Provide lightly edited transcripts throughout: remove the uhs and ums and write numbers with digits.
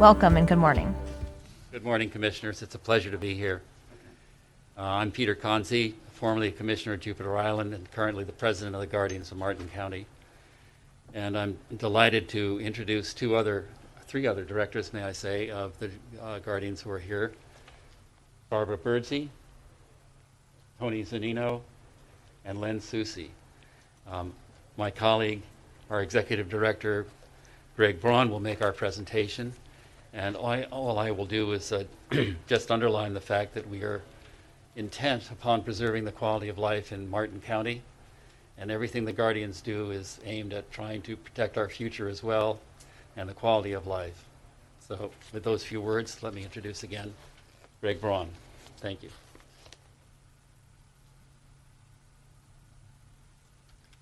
Welcome and good morning. Good morning, Commissioners. It's a pleasure to be here. I'm Peter Conzi, formerly Commissioner of Jupiter Island and currently the President of the Guardians of Martin County. And I'm delighted to introduce three other directors, may I say, of the Guardians who are here. Barbara Birdsey, Tony Zanino, and Len Soucy. My colleague, our Executive Director, Greg Braun, will make our presentation. And all I will do is just underline the fact that we are intent upon preserving the quality of life in Martin County. And everything the Guardians do is aimed at trying to protect our future as well and the quality of life. So with those few words, let me introduce again Greg Braun. Thank you.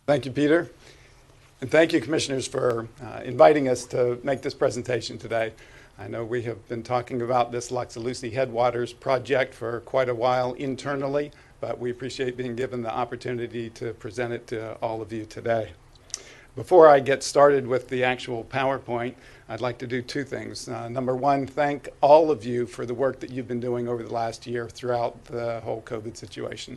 Thank you, Peter. And thank you, Commissioners, for inviting us to make this presentation today. I know we have been talking about this Loxa-Lucie Headwaters project for quite a while internally, but we appreciate being given the opportunity to present it to all of you today. Before I get started with the actual PowerPoint, I'd like to do two things. Number one, thank all of you for the work that you've been doing over the last year throughout the whole COVID situation.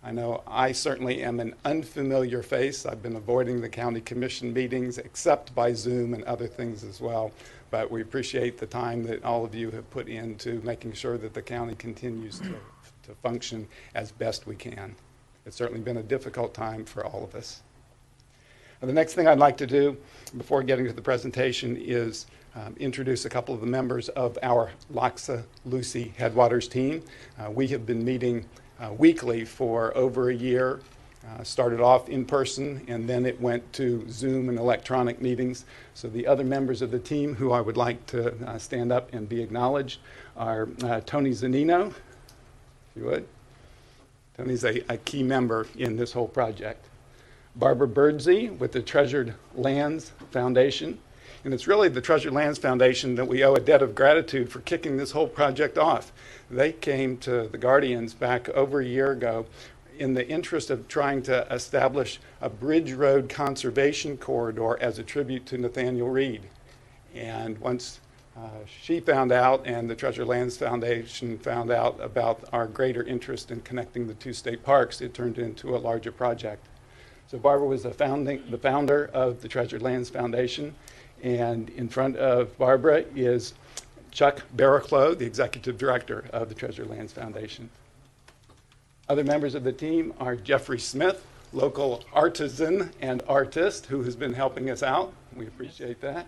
I know I certainly am an unfamiliar face. I've been avoiding the county commission meetings except by Zoom and other things as well. But we appreciate the time that all of you have put into making sure that the county continues to function as best we can. It's certainly been a difficult time for all of us. And the next thing I'd like to do before getting to the presentation is introduce a couple of the members of our Loxa-Lucie Headwaters team. We have been meeting weekly for over a year. Started off in person and then it went to Zoom and electronic meetings. So the other members of the team who I would like to stand up and be acknowledged are Tony Zanino, if you would. Tony's a key member in this whole project. Barbara Birdsey with the Treasured Lands Foundation. And it's really the Treasured Lands Foundation that we owe a debt of gratitude for kicking this whole project off. They came to the Guardians back over a year ago in the interest of trying to establish a bridge road conservation corridor as a tribute to Nathaniel Reed. And once she found out and the Treasured Lands Foundation found out about our greater interest in connecting the two state parks, it turned into a larger project. So Barbara was the founder of the Treasured Lands Foundation. And in front of Barbara is Chuck Barraclough, the Executive Director of the Treasured Lands Foundation. Other members of the team are Jeffrey Smith, local artisan and artist who has been helping us out. We appreciate that.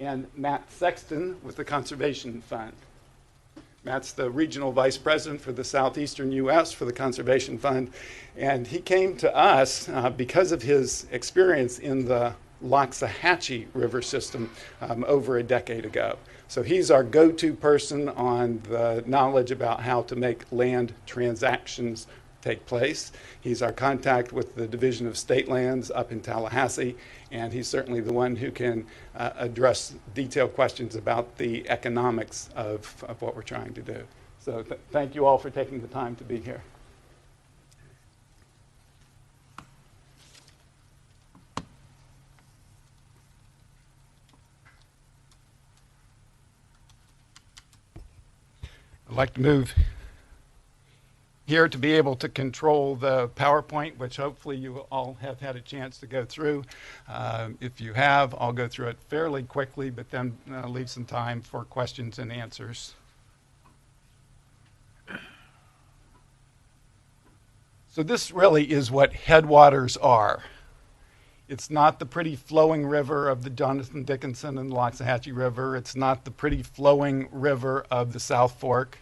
And Matt Sexton with the Conservation Fund. Matt's the Regional Vice President for the Southeastern U.S. for the Conservation Fund. And he came to us because of his experience in the Loxahatchee River system over a decade ago. So he's our go-to person on the knowledge about how to make land transactions take place. He's our contact with the Division of State Lands up in Tallahassee, and he's certainly the one who can address detailed questions about the economics of what we're trying to do. So thank you all for taking the time to be here. I'd like to move here to be able to control the PowerPoint, which hopefully you all have had a chance to go through. If you have, I'll go through it fairly quickly, but then leave some time for questions and answers. So this really is what headwaters are. It's not the pretty flowing river of the Jonathan Dickinson and Loxahatchee River. It's not the pretty flowing river of the South Fork.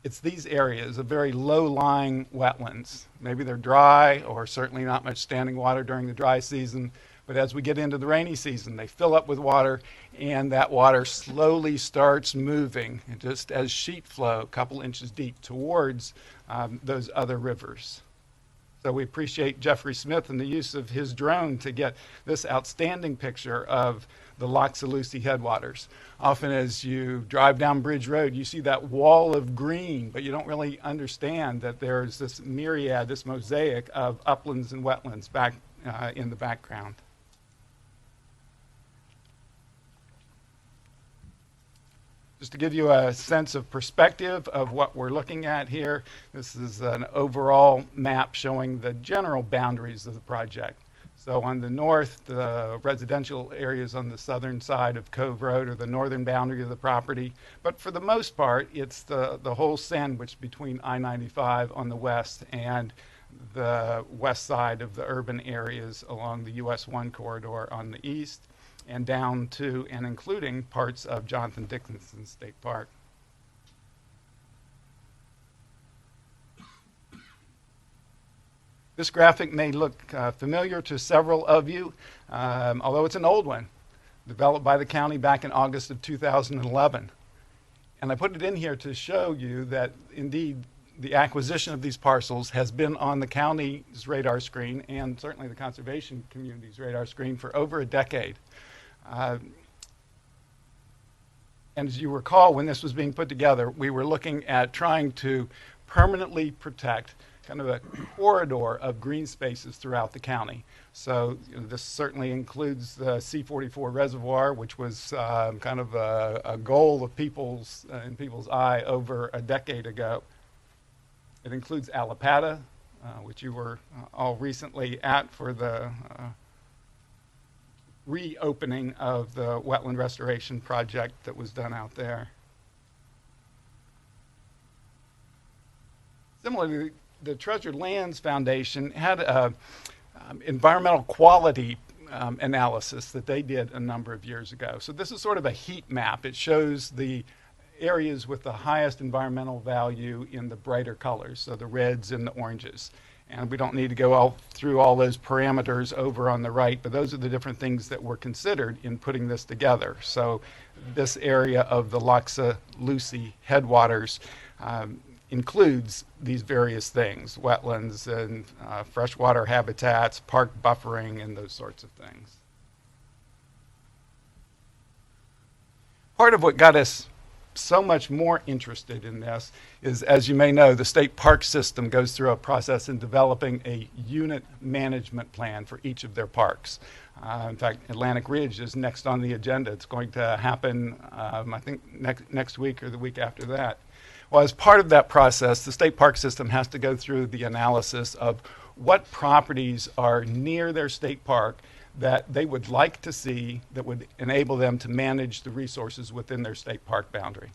It's these areas of very low-lying wetlands. Maybe they're dry or certainly not much standing water during the dry season. But as we get into the rainy season, they fill up with water and that water slowly starts moving just as sheet flow, a couple inches deep towards those other rivers. So we appreciate Jeffrey Smith and the use of his drone to get this outstanding picture of the Loxa-Lucie Headwaters. Often as you drive down Bridge Road, you see that wall of green, but you don't really understand that there's this myriad, this mosaic of uplands and wetlands back in the background. Just to give you a sense of perspective of what we're looking at here, this is an overall map showing the general boundaries of the project. So on the north, the residential areas on the southern side of Cove Road are the northern boundary of the property. But for the most part, it's the whole sandwich between I-95 on the west and the west side of the urban areas along the US 1 corridor on the east, and down to and including parts of Jonathan Dickinson State Park. This graphic may look familiar to several of you, although it's an old one, developed by the county back in August of 2011. And I put it in here to show you that indeed the acquisition of these parcels has been on the county's radar screen and certainly the conservation community's radar screen for over a decade. And as you recall, when this was being put together, we were looking at trying to permanently protect kind of a corridor of green spaces throughout the county. So this certainly includes the C-44 reservoir, which was kind of a goal of in people's eye over a decade ago. It includes Allapattah, which you were all recently at for the reopening of the wetland restoration project that was done out there. Similarly, the Treasured Lands Foundation had a environmental quality analysis that they did a number of years ago. So this is sort of a heat map. It shows the areas with the highest environmental value in the brighter colors, so the reds and the oranges. And we don't need to go through all those parameters over on the right, but those are the different things that were considered in putting this together. So this area of the Loxa-Lucie Headwaters includes these various things, wetlands and freshwater habitats, park buffering, and those sorts of things. Part of what got us so much more interested in this is, as you may know, the state park system goes through a process in developing a unit management plan for each of their parks. In fact, Atlantic Ridge is next on the agenda. It's going to happen, I think, next week or the week after that. Well, as part of that process, the state park system has to go through the analysis of what properties are near their state park that they would like to see that would enable them to manage the resources within their state park boundary.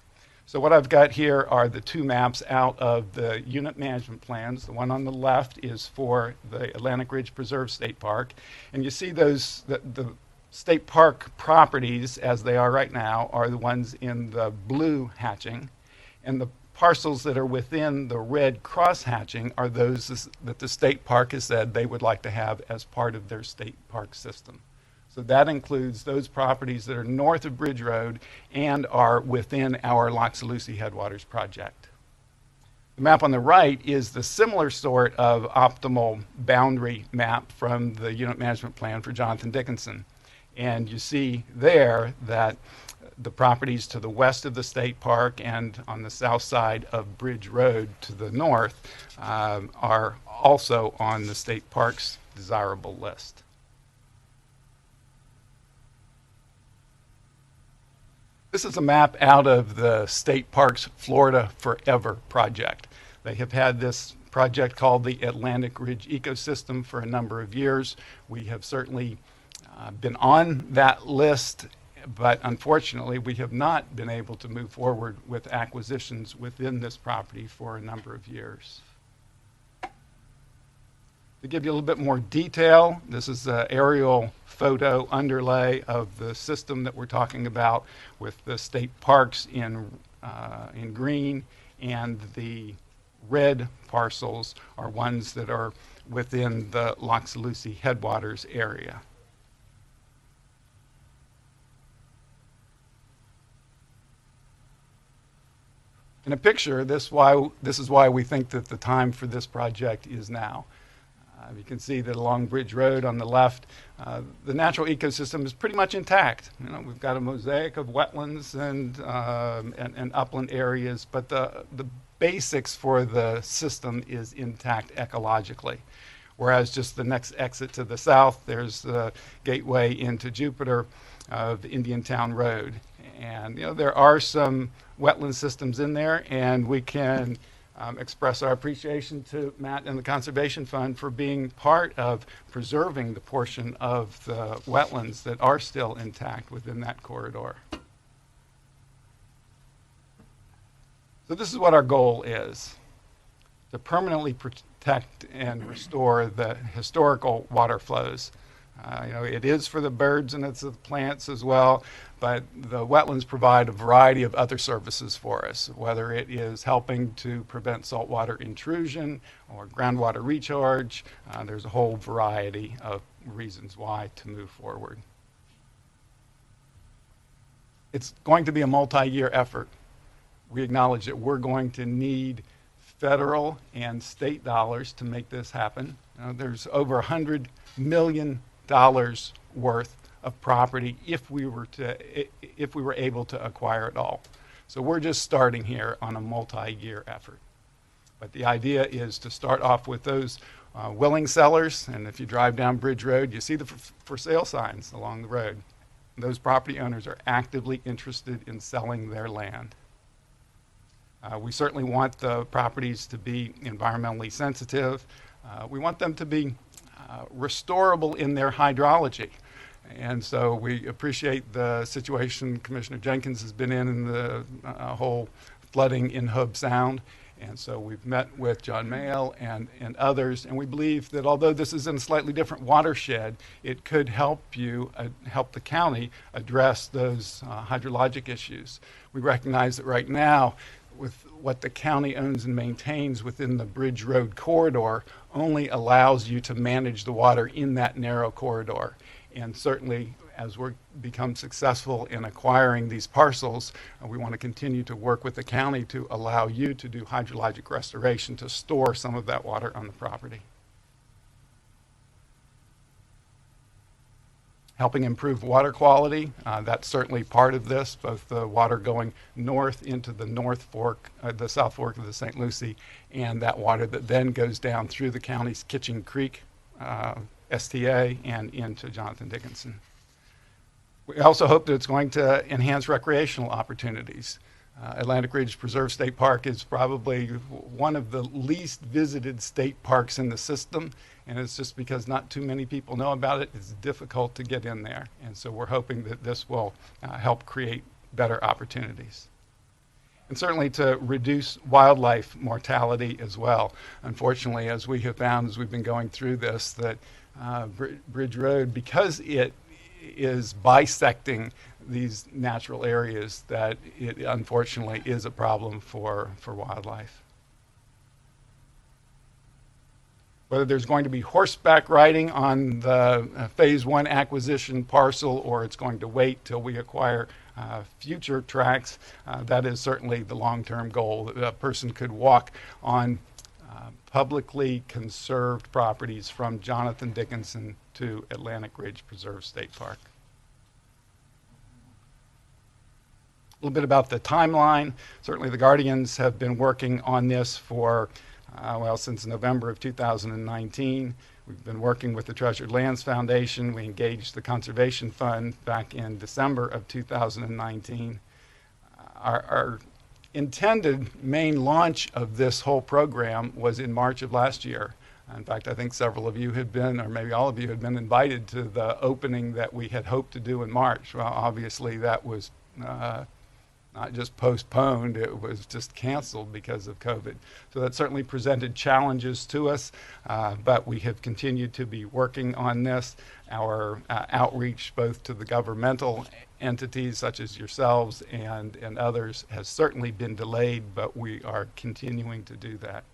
So what I've got here are the two maps out of the unit management plans. The one on the left is for the Atlantic Ridge Preserve State Park. And you see those, the state park properties as they are right now are the ones in the blue hatching. And the parcels that are within the red cross hatching are those that the state park has said they would like to have as part of their state park system. So that includes those properties that are north of Bridge Road and are within our Loxa-Lucie Headwaters project. The map on the right is the similar sort of optimal boundary map from the unit management plan for Jonathan Dickinson. And you see there that the properties to the west of the state park and on the south side of Bridge Road to the north are also on the state park's desirable list. This is a map out of the State Parks Florida Forever project. They have had this project called the Atlantic Ridge Ecosystem for a number of years. We have certainly been on that list, but unfortunately we have not been able to move forward with acquisitions within this property for a number of years. To give you a little bit more detail, this is an aerial photo underlay of the system that we're talking about, with the state parks in green, and the red parcels are ones that are within the Loxa-Lucie Headwaters area. In a picture, this is why we think that the time for this project is now. You can see that along Bridge Road on the left, the natural ecosystem is pretty much intact. You know, we've got a mosaic of wetlands and upland areas, but the basics for the system is intact ecologically. Whereas just the next exit to the south, there's the gateway into Jupiter of Indiantown Road. And there are some wetland systems in there, and we can express our appreciation to Matt and the Conservation Fund for being part of preserving the portion of the wetlands that are still intact within that corridor. So this is what our goal is: to permanently protect and restore the historical water flows. It is for the birds and it's the plants as well, but the wetlands provide a variety of other services for us, whether it is helping to prevent saltwater intrusion or groundwater recharge. There's a whole variety of reasons why to move forward. It's going to be a multi-year effort. We acknowledge that we're going to need federal and state dollars to make this happen. There's over $100 million worth of property if we were able to acquire it all. So we're just starting here on a multi-year effort. But the idea is to start off with those willing sellers, and if you drive down Bridge Road, you see the for sale signs along the road. Those property owners are actively interested in selling their land. We certainly want the properties to be environmentally sensitive. We want them to be restorable in their hydrology. And so we appreciate the situation Commissioner Jenkins has been in the whole flooding in Hobe Sound. And so we've met with John Mayall and others, and we believe that although this is in a slightly different watershed, it could help the county address those hydrologic issues. We recognize that right now, with what the county owns and maintains within the Bridge Road corridor, only allows you to manage the water in that narrow corridor. And certainly, as we become successful in acquiring these parcels, we want to continue to work with the county to allow you to do hydrologic restoration to store some of that water on the property. Helping improve water quality, that's certainly part of this, both the water going north into the North Fork, the South Fork of the St. Lucie, and that water that then goes down through the county's Kitchen Creek STA and into Jonathan Dickinson. We also hope that it's going to enhance recreational opportunities. Atlantic Ridge Preserve State Park is probably one of the least visited state parks in the system, and it's just because not too many people know about it. It's difficult to get in there, and so we're hoping that this will help create better opportunities. And certainly to reduce wildlife mortality as well. Unfortunately, as we have found as we've been going through this, that Bridge Road, because it is bisecting these natural areas, that it unfortunately is a problem for wildlife. Whether there's going to be horseback riding on the Phase 1 acquisition parcel, or it's going to wait till we acquire future tracts, that is certainly the long-term goal. That a person could walk on publicly conserved properties from Jonathan Dickinson to Atlantic Ridge Preserve State Park. A little bit about the timeline. Certainly the Guardians have been working on this for, since November of 2019. We've been working with the Treasured Lands Foundation. We engaged the Conservation Fund back in December of 2019. Our intended main launch of this whole program was in March of last year. In fact, I think several of you had been, or maybe all of you had been invited to the opening that we had hoped to do in March. Well, obviously that was not just postponed, it was just canceled because of COVID. So that certainly presented challenges to us, but we have continued to be working on this. Our outreach both to the governmental entities such as yourselves and others has certainly been delayed, but we are continuing to do that.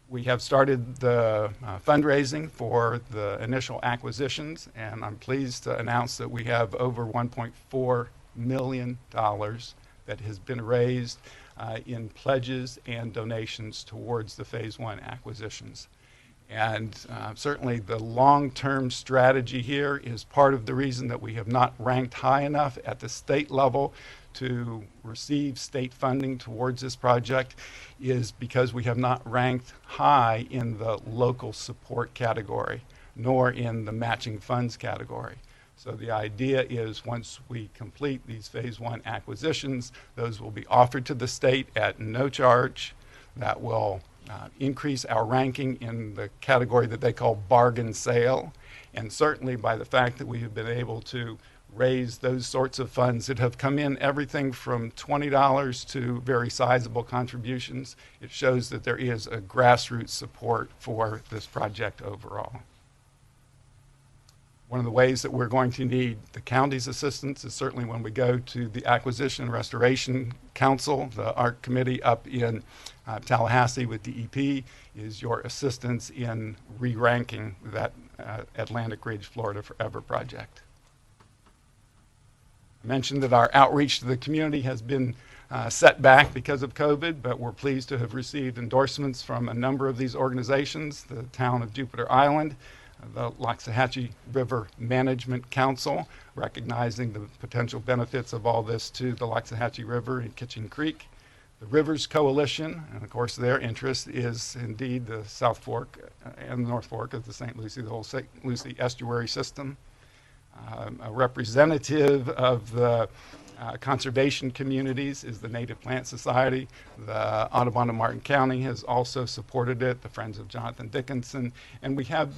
We have started the fundraising for the initial acquisitions, and I'm pleased to announce that we have over $1.4 million that has been raised in pledges and donations towards the Phase 1 acquisitions. And certainly the long-term strategy here is part of the reason that we have not ranked high enough at the state level to receive state funding towards this project, is because we have not ranked high in the local support category, nor in the matching funds category. So the idea is once we complete these phase one acquisitions, those will be offered to the state at no charge. That will increase our ranking in the category that they call bargain sale. And certainly by the fact that we have been able to raise those sorts of funds that have come in everything from $20 to very sizable contributions, it shows that there is a grassroots support for this project overall. One of the ways that we're going to need the county's assistance is certainly when we go to the Acquisition and Restoration Council, the ARC committee up in Tallahassee with DEP, is your assistance in re-ranking that Atlantic Ridge, Florida Forever project. I mentioned that our outreach to the community has been set back because of COVID, but we're pleased to have received endorsements from a number of these organizations: the town of Jupiter Island, the Loxahatchee River Management Council, recognizing the potential benefits of all this to the Loxahatchee River and Kitchen Creek, the Rivers Coalition, and of course their interest is indeed the South Fork and the North Fork of the St. Lucie, the whole St. Lucie estuary system. A representative of the conservation communities is the Native Plant Society. The Audubon of Martin County has also supported it, the Friends of Jonathan Dickinson, and we have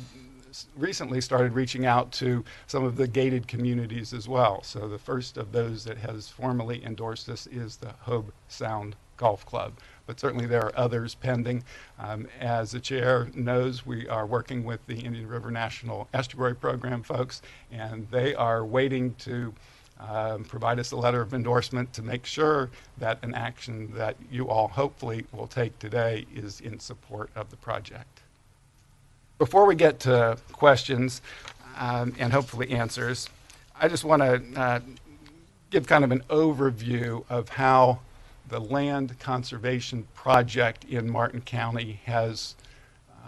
recently started reaching out to some of the gated communities as well. So the first of those that has formally endorsed this is the Hobe Sound Golf Club, but certainly there are others pending. As the chair knows, we are working with the Indian River National Estuary Program folks, and they are waiting to provide us a letter of endorsement to make sure that an action that you all hopefully will take today is in support of the project. Before we get to questions and hopefully answers, I just want to give kind of an overview of how the land conservation project in Martin County has,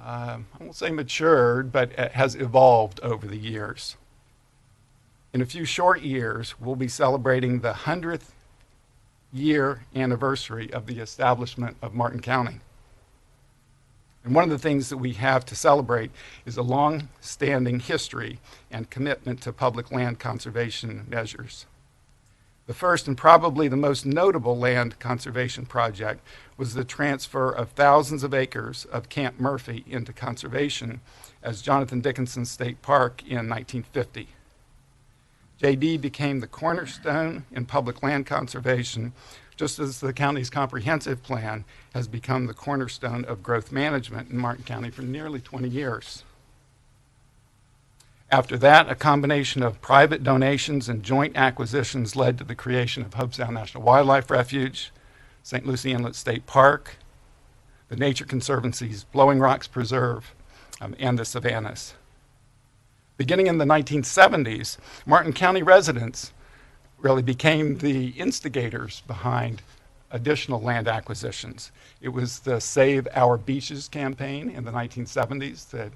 I won't say matured, but it has evolved over the years. In a few short years, we'll be celebrating the 100th year anniversary of the establishment of Martin County. And one of the things that we have to celebrate is a long-standing history and commitment to public land conservation measures. The first and probably the most notable land conservation project was the transfer of thousands of acres of Camp Murphy into conservation as Jonathan Dickinson State Park in 1950. JD became the cornerstone in public land conservation, just as the county's comprehensive plan has become the cornerstone of growth management in Martin County for nearly 20 years. After that, a combination of private donations and joint acquisitions led to the creation of Hobe Sound National Wildlife Refuge, St. Lucie Inlet State Park, the Nature Conservancy's Blowing Rocks Preserve, and the Savannas. Beginning in the 1970s, Martin County residents really became the instigators behind additional land acquisitions. It was the Save Our Beaches campaign in the 1970s that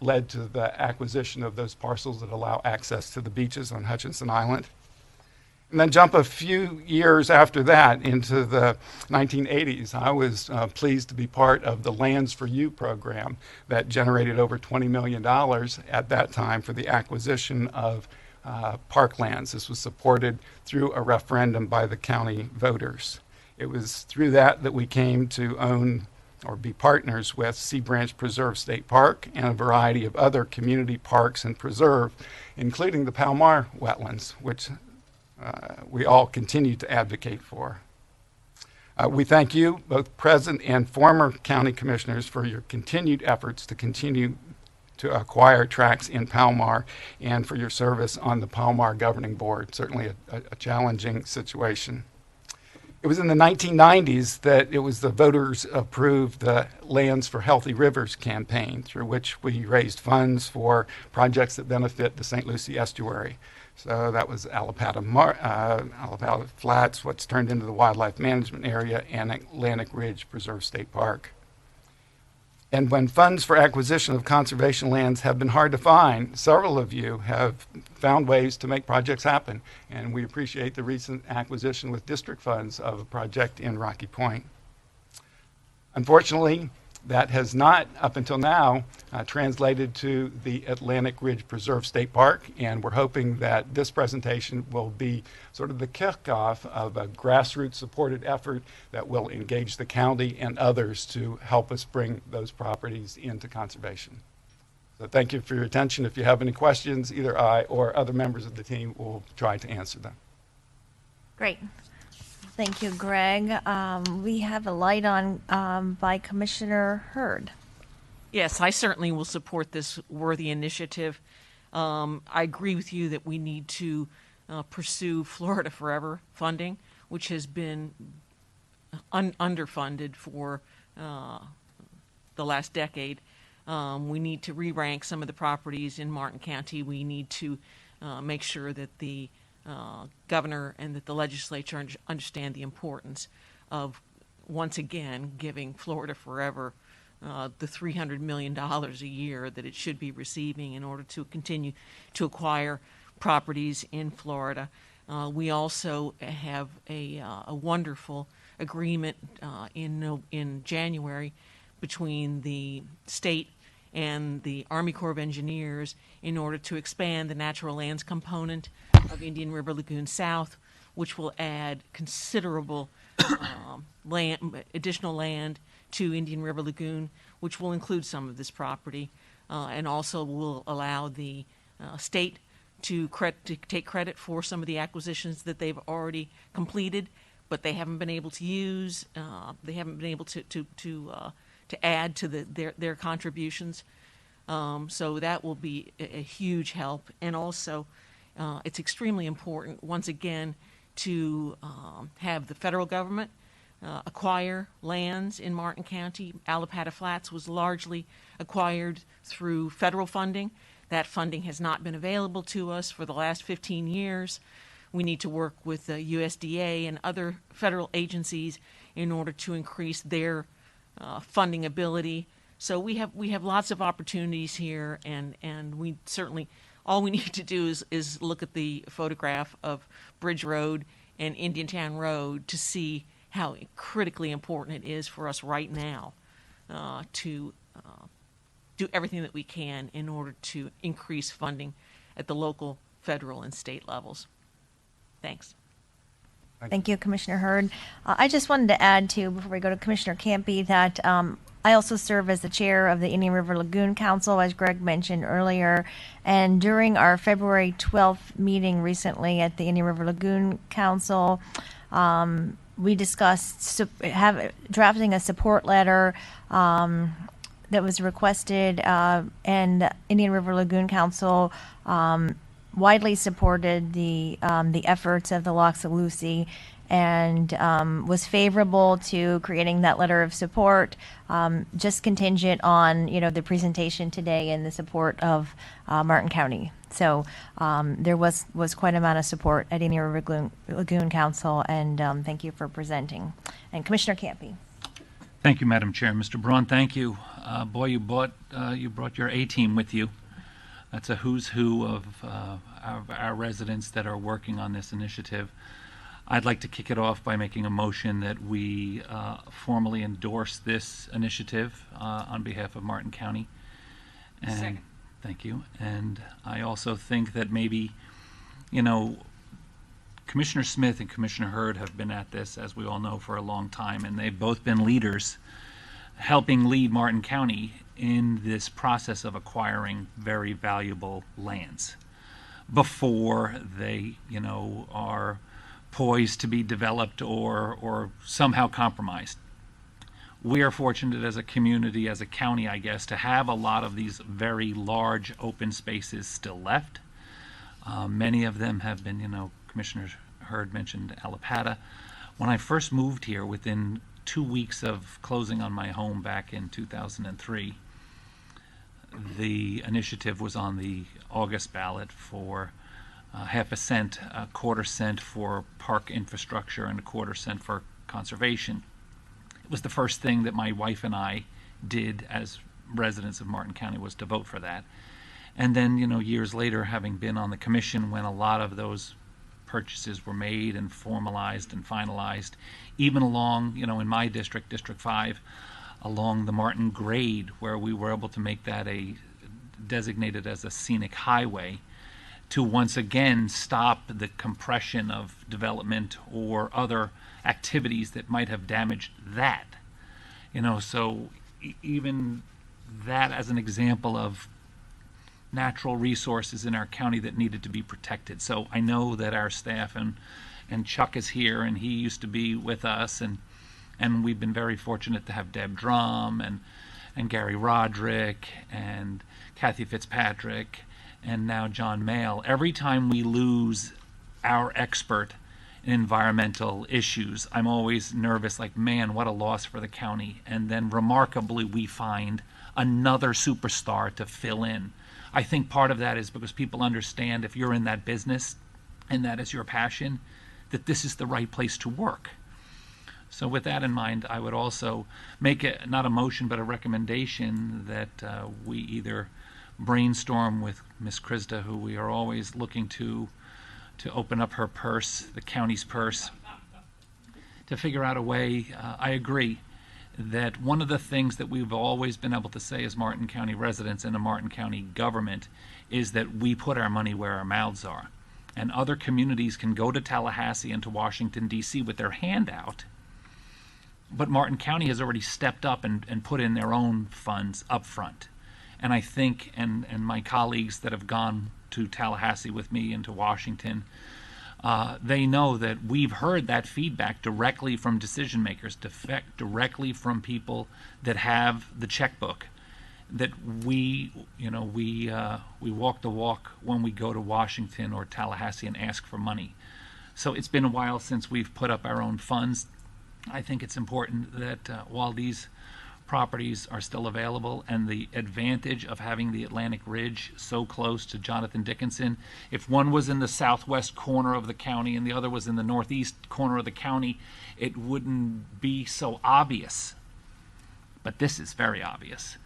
led to the acquisition of those parcels that allow access to the beaches on Hutchinson Island. And then jump a few years after that into the 1980s, I was pleased to be part of the Lands for You program that generated over $20 million at that time for the acquisition of parklands. This was supported through a referendum by the county voters. It was through that that we came to own or be partners with Sea Branch Preserve State Park and a variety of other community parks and preserve, including the Palmar wetlands, which we all continue to advocate for. We thank you, both present and former county commissioners, for your continued efforts to continue to acquire tracts in Palmar and for your service on the Palmar Governing Board. Certainly a challenging situation. It was in the 1990s that it was the voters approved the Lands for Healthy Rivers campaign, through which we raised funds for projects that benefit the St. Lucie estuary. So that was Alapata Flats, what's turned into the Wildlife Management Area, and Atlantic Ridge Preserve State Park. And when funds for acquisition of conservation lands have been hard to find, several of you have found ways to make projects happen. And we appreciate the recent acquisition with district funds of a project in Rocky Point. Unfortunately, That has not, up until now, translated to the Atlantic Ridge Preserve State Park, and we're hoping that this presentation will be sort of the kickoff of a grassroots supported effort that will engage the county and others to help us bring those properties into conservation. So thank you for your attention. If you have any questions, either I or other members of the team will try to answer them. Great. Thank you, Greg. We have a light on by Commissioner Hurd. Yes, I certainly will support this worthy initiative. I agree with you that we need to pursue Florida Forever funding, which has been underfunded for the last decade. We need to re-rank some of the properties in Martin County. We need to make sure that the governor and that the legislature understand the importance of, once again, giving Florida Forever the $300 million a year that it should be receiving in order to continue to acquire properties in Florida. We also have a wonderful agreement in January between the state and the Army Corps of Engineers in order to expand the natural lands component of Indian River Lagoon South, which will add considerable additional land to Indian River Lagoon, which will include some of this property, and also will allow the state to take credit for some of the acquisitions that they've already completed, but they haven't been able to use. They haven't been able to add to their contributions. So that will be a huge help. And also, it's extremely important, once again, to have the federal government acquire lands in Martin County. Allapattah Flats was largely acquired through federal funding. That funding has not been available to us for the last 15 years. We need to work with the USDA and other federal agencies in order to increase their funding ability. So we have lots of opportunities here, and we certainly, all we need to do is look at the photograph of Bridge Road and Indiantown Road to see how critically important it is for us right now to do everything that we can in order to increase funding at the local, federal, and state levels. Thanks. Thank you, Commissioner Hurd. I just wanted to add, too, before we go to Commissioner Campy, that I also serve as the chair of the Indian River Lagoon Council, as Greg mentioned earlier. And during our February 12th meeting recently at the Indian River Lagoon Council, we discussed drafting a support letter that was requested, and Indian River Lagoon Council widely supported the efforts of the Loxa-Lucie and was favorable to creating that letter of support, just contingent on the presentation today and the support of Martin County. So there was quite an amount of support at Indian River Lagoon Council, and thank you for presenting. And Commissioner Campy. Thank you, Madam Chair. Mr. Braun, thank you. Boy, you brought your A-team with you. That's a who's who of our residents that are working on this initiative. I'd like to kick it off by making a motion that we formally endorse this initiative on behalf of Martin County. And Second. Thank you. And I also think that maybe, Commissioner Smith and Commissioner Hurd have been at this, as we all know, for a long time, and they've both been leaders helping lead Martin County in this process of acquiring very valuable lands before they, are poised to be developed or somehow compromised. We are fortunate as a community, as a county, I guess, to have a lot of these very large open spaces still left. Many of them have been, Commissioner Hurd mentioned Allapattah. When I first moved here, within 2 weeks of closing on my home back in 2003, the initiative was on the August ballot for half a cent, a quarter cent for park infrastructure, and a quarter cent for conservation. It was the first thing that my wife and I did as residents of Martin County, was to vote for that. And then, years later, having been on the commission when a lot of those purchases were made and formalized and finalized, even along, in my district, District 5, along the Martin Grade, where we were able to make that designated as a scenic highway, to once again stop the compression of development or other activities that might have damaged that. So even that as an example of natural resources in our county that needed to be protected. So I know that our staff and Chuck is here, and he used to be with us, and we've been very fortunate to have Deb Drum and Gary Roderick and Kathy Fitzpatrick and now John Mayle. Every time we lose our expert in environmental issues, I'm always nervous, like, man, what a loss for the county. And then remarkably, we find another superstar to fill in. I think part of that is because people understand, if you're in that business and that is your passion, that this is the right place to work. So with that in mind, I would also make not a motion, but a recommendation that we either brainstorm with Ms. Krista, who we are always looking to open up her purse, the county's purse, to figure out a way. I agree that one of the things that we've always been able to say as Martin County residents and a Martin County government is that we put our money where our mouths are. And other communities can go to Tallahassee and to Washington, D.C. with their hand out, but Martin County has already stepped up and put in their own funds up front. And I think, and my colleagues that have gone to Tallahassee with me and to Washington, they know that we've heard that feedback directly from decision makers, directly from people that have the checkbook, that we walk the walk when we go to Washington or Tallahassee and ask for money. So it's been a while since we've put up our own funds. I think it's important that while these properties are still available, and the advantage of having the Atlantic Ridge so close to Jonathan Dickinson, if one was in the southwest corner of the county and the other was in the northeast corner of the county, it wouldn't be so obvious. But this is very obvious.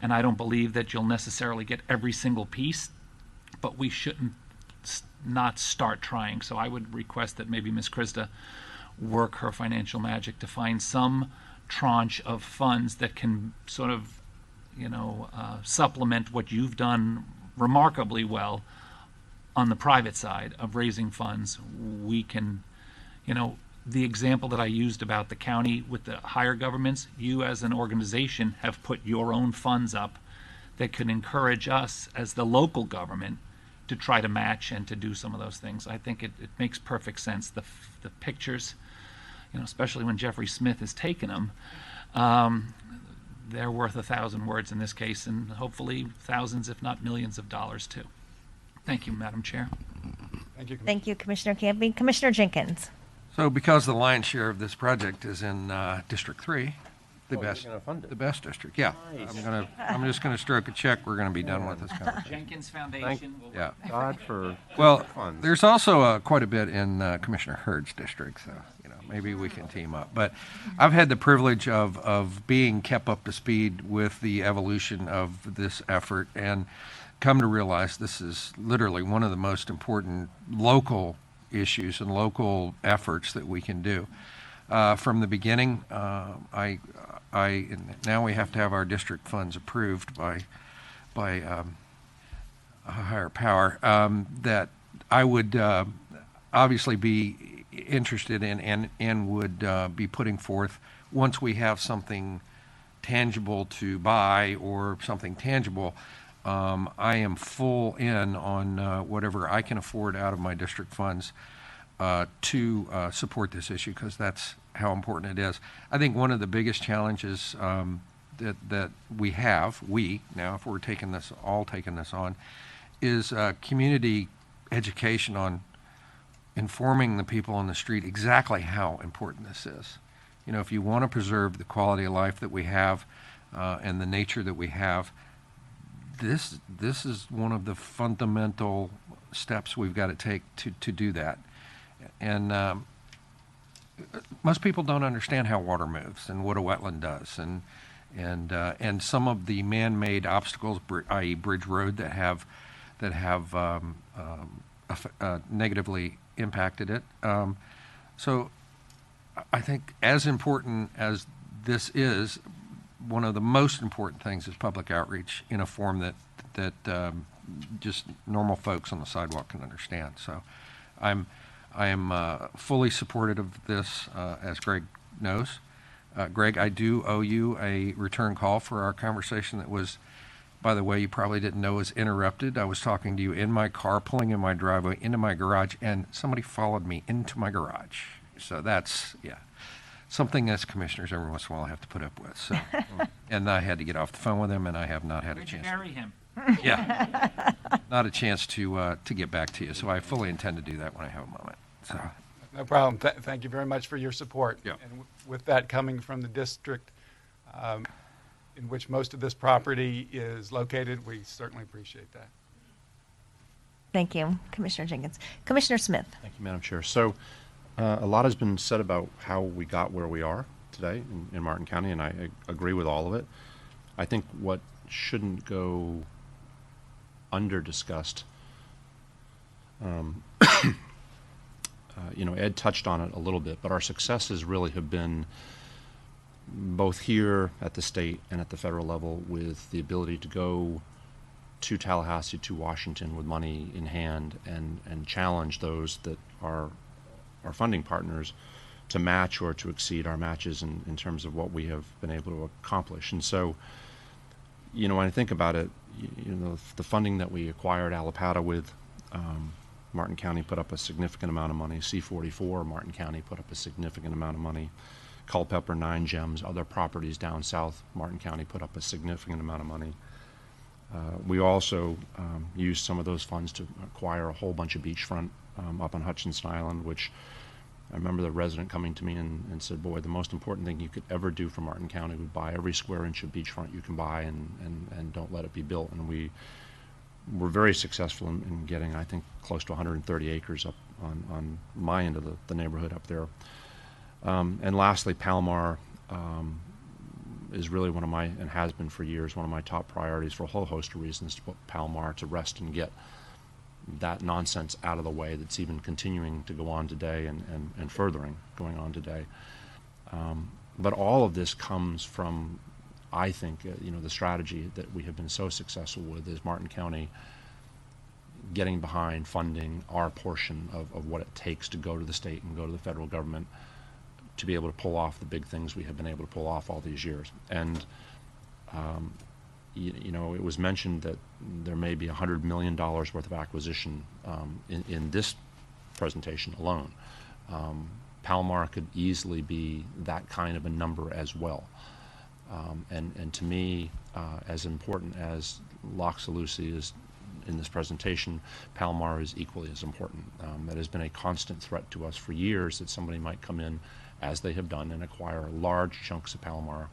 And I don't believe that you'll necessarily get every single piece, but we shouldn't not start trying. So I would request that maybe Ms. Krista work her financial magic to find some tranche of funds that can sort of, supplement what you've done remarkably well on the private side of raising funds. We can, the example that I used about the county with the higher governments, you as an organization have put your own funds up that could encourage us as the local government to try to match and to do some of those things. I think it makes perfect sense. The pictures, especially when Jeffrey Smith has taken them, they're worth 1,000 words in this case, and hopefully thousands, if not millions of dollars too. Thank you, Madam Chair. Thank you. Thank you, Commissioner Campy. Commissioner Jenkins. So because the lion's share of this project is in District 3, the best district, yeah. I'm just gonna stroke a check. We're gonna be done with this conversation. Jenkins Foundation. Yeah. God for Well, funds. there's also quite a bit in Commissioner Hurd's district, so maybe we can team up. But I've had the privilege of being kept up to speed with the evolution of this effort, and come to realize this is literally one of the most important local issues and local efforts that we can do. From the beginning, and now we have to have our district funds approved by a higher power, that I would obviously be interested in and would be putting forth once we have something tangible to buy or something tangible. I am full in on whatever I can afford out of my district funds to support this issue, because that's how important it is. I think one of the biggest challenges that we have, now if we're taking this on, is community education on informing the people on the street exactly how important this is. If you want to preserve the quality of life that we have and the nature that we have, this is one of the fundamental steps we've got to take to do that. And most people don't understand how water moves and what a wetland does, and some of the man-made obstacles, i.e. Bridge Road, that have negatively impacted it. So I think as important as this is, one of the most important things is public outreach in a form that just normal folks on the sidewalk can understand. So I am fully supportive of this, as Greg knows. Greg, I do owe you a return call for our conversation that was, by the way, you probably didn't know was interrupted. I was talking to you in my car, pulling in my driveway into my garage, and somebody followed me into my garage. So that's, yeah, something as commissioners every once in a while I have to put up with. So, and I had to get off the phone with him, and I have not had a Where'd you chance. bury him? Yeah, not a chance to get back to you. So I fully intend to do that when I have a moment. So. No problem. Thank you very much for your support. Yeah. And with that coming from the district in which most of this property is located, we certainly appreciate that. Thank you, Commissioner Jenkins. Commissioner Smith. Thank you, Madam Chair. So a lot has been said about how we got where we are today in Martin County, and I agree with all of it. I think what shouldn't go under-discussed, Ed touched on it a little bit, but our successes really have been both here at the state and at the federal level with the ability to go to Tallahassee, to Washington with money in hand and challenge those that are our funding partners to match or to exceed our matches in terms of what we have been able to accomplish. And so, when I think about it, the funding that we acquired Allapattah with, Martin County put up a significant amount of money. C-44, Martin County put up a significant amount of money. Culpeper, 9 Gems, other properties down south, Martin County put up a significant amount of money. We also used some of those funds to acquire a whole bunch of beachfront up on Hutchinson Island, which I remember the resident coming to me and said, boy, the most important thing you could ever do for Martin County would buy every square inch of beachfront you can buy and don't let it be built. And we were very successful in getting, I think, close to 130 acres up on my end of the neighborhood up there. And lastly, Palomar is really one of my, and has been for years, one of my top priorities for a whole host of reasons, to put Palomar to rest and get that nonsense out of the way that's even continuing to go on today and furthering going on today. But all of this comes from, I think, the strategy that we have been so successful with is Martin County getting behind funding our portion of what it takes to go to the state and go to the federal government to be able to pull off the big things we have been able to pull off all these years. And it was mentioned that there may be $100 million worth of acquisition in this presentation alone. Palomar could easily be that kind of a number as well. And to me, as important as Loxa-Lucie is in this presentation, Palomar is equally as important. That has been a constant threat to us for years, that somebody might come in, as they have done, and acquire large chunks of Palomar.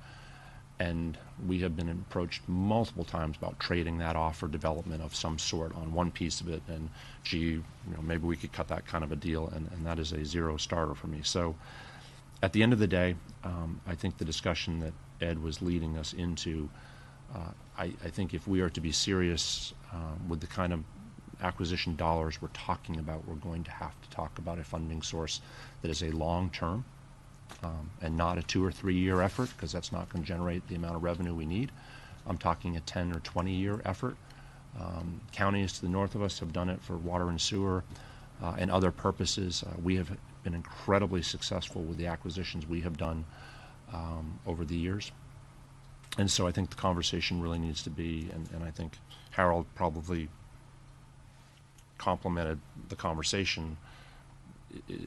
And we have been approached multiple times about trading that off for development of some sort on one piece of it, and gee, maybe we could cut that kind of a deal, and that is a zero starter for me. So at the end of the day, I think the discussion that Ed was leading us into, I think if we are to be serious with the kind of acquisition dollars we're talking about, we're going to have to talk about a funding source that is a long-term and not a 2 or 3 year effort, because that's not going to generate the amount of revenue we need. I'm talking a 10 or 20 year effort. Counties to the north of us have done it for water and sewer and other purposes. We have been incredibly successful with the acquisitions we have done over the years. And so I think the conversation really needs to be, and I think Harold probably complemented the conversation,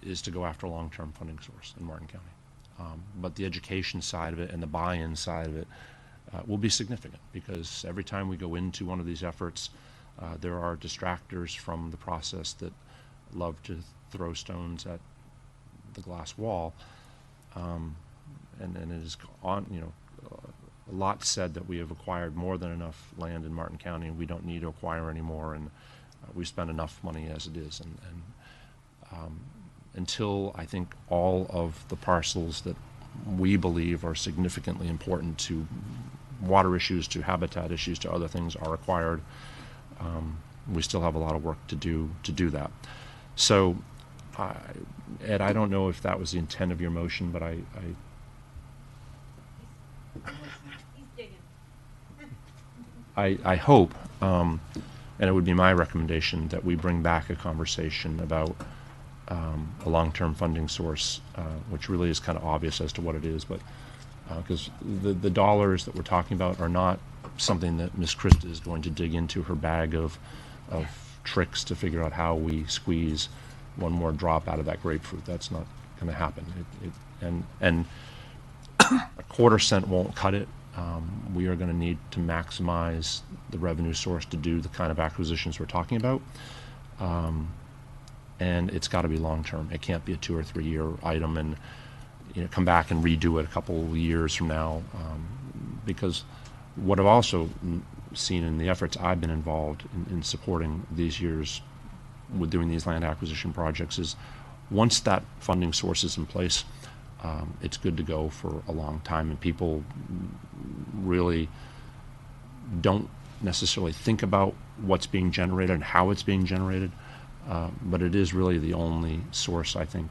is to go after a long-term funding source in Martin County. But the education side of it and the buy-in side of it will be significant, because every time we go into one of these efforts, there are distractors from the process that love to throw stones at the glass wall. And it is on, a lot said that we have acquired more than enough land in Martin County and we don't need to acquire any more, and we spend enough money as it is. And until I think all of the parcels that we believe are significantly important to water issues, to habitat issues, to other things are acquired, we still have a lot of work to do that. So, Ed, I don't know if that was the intent of your motion, but I hope, and it would be my recommendation, that we bring back a conversation about a long-term funding source, which really is kind of obvious as to what it is, but because the dollars that we're talking about are not something that Ms. Krista is going to dig into her bag of tricks to figure out how we squeeze one more drop out of that grapefruit. That's not going to happen. And a quarter cent won't cut it. We are going to need to maximize the revenue source to do the kind of acquisitions we're talking about. And it's got to be long-term. It can't be a 2 or 3 year item and come back and redo it a couple of years from now. Because what I've also seen in the efforts I've been involved in supporting these years with doing these land acquisition projects is once that funding source is in place, it's good to go for a long time, and people really don't necessarily think about what's being generated and how it's being generated, but it is really the only source, I think,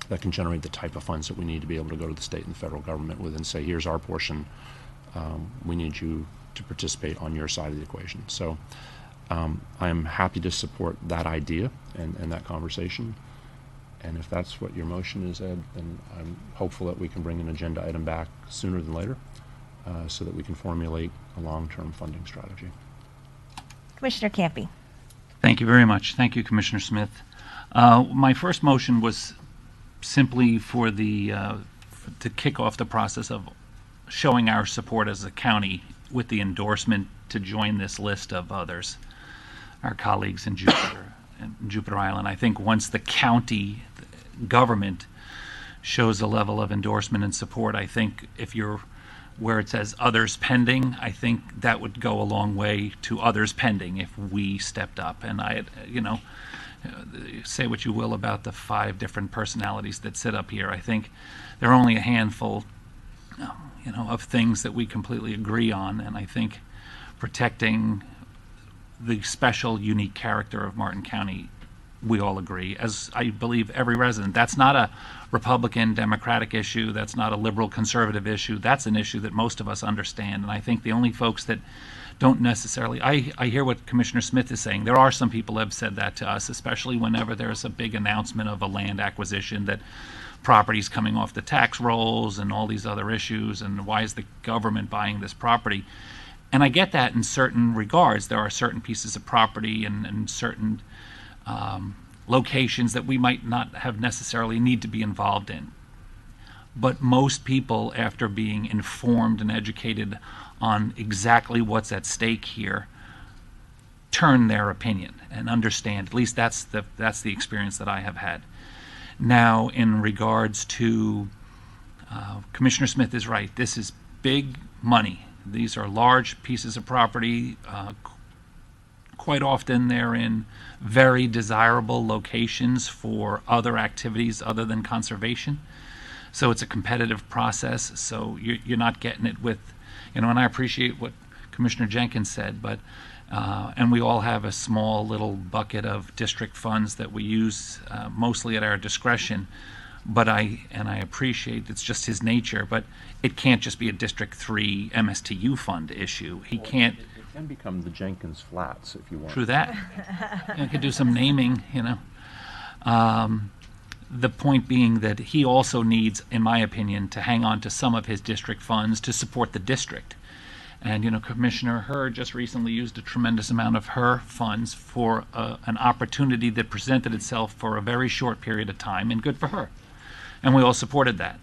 that can generate the type of funds that we need to be able to go to the state and the federal government with and say, here's our portion, we need you to participate on your side of the equation. So I am happy to support that idea and that conversation. And if that's what your motion is, Ed, then I'm hopeful that we can bring an agenda item back sooner than later so that we can formulate a long-term funding strategy. Commissioner Campy. Thank you very much. Thank you, Commissioner Smith. My first motion was simply for to kick off the process of showing our support as a county with the endorsement to join this list of others, our colleagues in Jupiter Island. I think once the county government shows a level of endorsement and support, I think if you're where it says others pending, I think that would go a long way to others pending if we stepped up. And say what you will about the 5 different personalities that sit up here. I think there are only a handful, of things that we completely agree on, and I think protecting the special, unique character of Martin County, we all agree, as I believe every resident. That's not a Republican, Democratic issue. That's not a liberal, conservative issue. That's an issue that most of us understand, and I think the only folks that don't necessarily, I hear what Commissioner Smith is saying. There are some people who have said that to us, especially whenever there's a big announcement of a land acquisition, that property's coming off the tax rolls and all these other issues, and why is the government buying this property? And I get that in certain regards. There are certain pieces of property and certain locations that we might not have necessarily need to be involved in. But most people, after being informed and educated on exactly what's at stake here, turn their opinion and understand. At least that's the experience that I have had. Now, in regards to Commissioner Smith is right. This is big money. These are large pieces of property. Quite often they're in very desirable locations for other activities other than conservation. So it's a competitive process. So you're not getting it with, and I appreciate what Commissioner Jenkins said, but and we all have a small little bucket of district funds that we use mostly at our discretion. But I appreciate it's just his nature, but it can't just be a District 3 MSTU fund issue. He can't. It can become the Jenkins Flats if you want. True that. I could do some naming, The point being that he also needs, in my opinion, to hang on to some of his district funds to support the district. And, Commissioner Hurd just recently used a tremendous amount of her funds for an opportunity that presented itself for a very short period of time, and good for her. And we all supported that.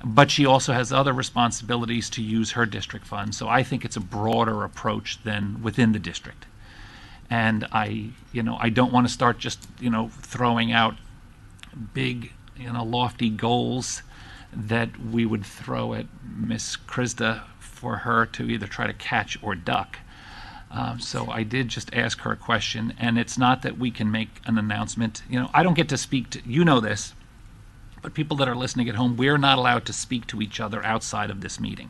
But she also has other responsibilities to use her district funds. So I think it's a broader approach than within the district. And I don't want to start just, throwing out big, lofty goals that we would throw at Miss Krista for her to either try to catch or duck. So I did just ask her a question, and it's not that we can make an announcement. I don't get to speak to, this, but people that are listening at home, we're not allowed to speak to each other outside of this meeting.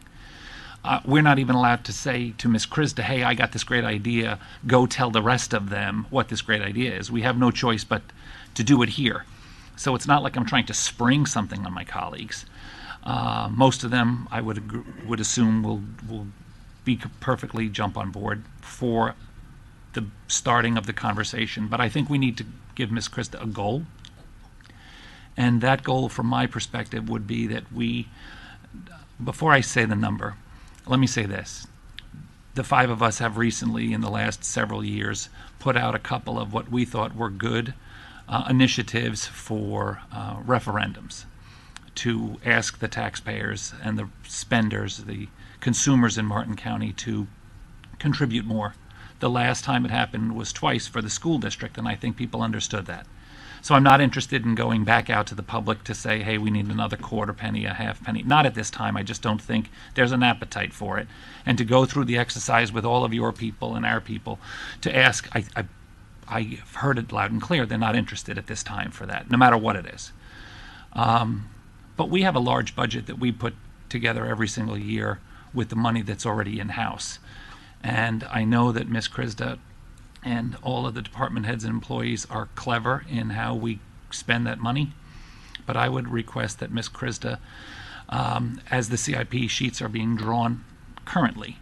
We're not even allowed to say to Miss Krista, hey, I got this great idea, go tell the rest of them what this great idea is. We have no choice but to do it here. So it's not like I'm trying to spring something on my colleagues. Most of them, I would assume, will perfectly jump on board for the starting of the conversation. But I think we need to give Ms. Krista a goal. And that goal, from my perspective, would be that before I say the number, let me say this. The five of us have recently, in the last several years, put out a couple of what we thought were good initiatives for referendums to ask the taxpayers and the spenders, the consumers in Martin County, to contribute more. The last time it happened was twice for the school district, and I think people understood that. So I'm not interested in going back out to the public to say, hey, we need another quarter penny, a half penny. Not at this time. I just don't think there's an appetite for it. And to go through the exercise with all of your people and our people to ask, I've heard it loud and clear, they're not interested at this time for that, no matter what it is. But we have a large budget that we put together every single year with the money that's already in-house. And I know that Ms. Krista and all of the department heads and employees are clever in how we spend that money. But I would request that Ms. Krista, as the CIP sheets are being drawn currently,